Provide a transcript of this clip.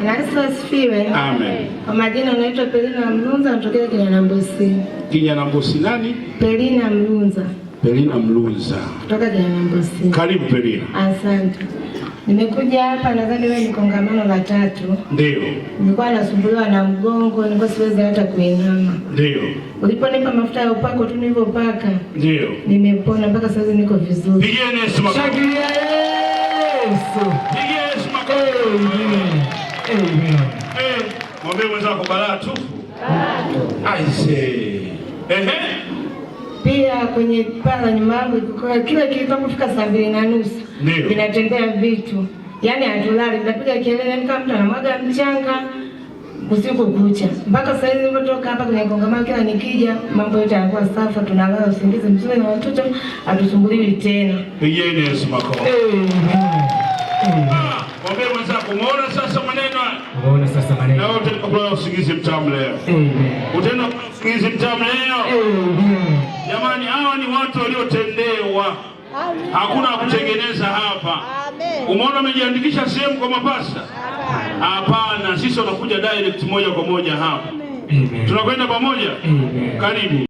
Yesu asifiwe. Amen. Kwa majina unaitwa Pelina Mlunza, natokea Kinyanambosi. Kinyanambosi nani? Pelina Mlunza. Pelina Mlunza. Kutoka Kinyanambosi. Karibu Pelina. Asante. Nimekuja hapa nadhani wewe ni kongamano la 3. Ndio. Nilikuwa nasumbuliwa na mgongo, nilikuwa siwezi hata kuinama. Ndio. Uliponipa mafuta ya upako tu nilipopaka. Ndio. Nimepona mpaka sasa niko vizuri. Pigeni Yesu makofi. Shangilia Yesu. Pigeni Yesu makofi. Amen. Mwambie mwenzako balaa tu. Aise. Pia kwenye pala nyuma yangu kila kilipofika 2:30 vinatembea vitu. Yaani hatulali, tunapiga kelele kama mtu anamwaga mchanga usiku kucha. Mpaka sasa hivi nilipotoka hapa kwenye kongamano, kila nikija mambo yote yanakuwa safi, tunalala usingizi mzuri na watoto hatusumbuliwi tena. Pigeni Yesu makofi. Mwambie mwenzako umeona sasa maneno. Umeona sasa maneno. Na wote tukapata usingizi mtamu leo. Utaenda usingizi mtamu leo. Jamani, hawa ni watu waliotendewa. Hakuna kutengeneza hapa. Umeona umejiandikisha sehemu kwa mapasta? Hapana, sisi tunakuja direct moja kwa moja hapa. Tunakwenda pamoja? Karibu.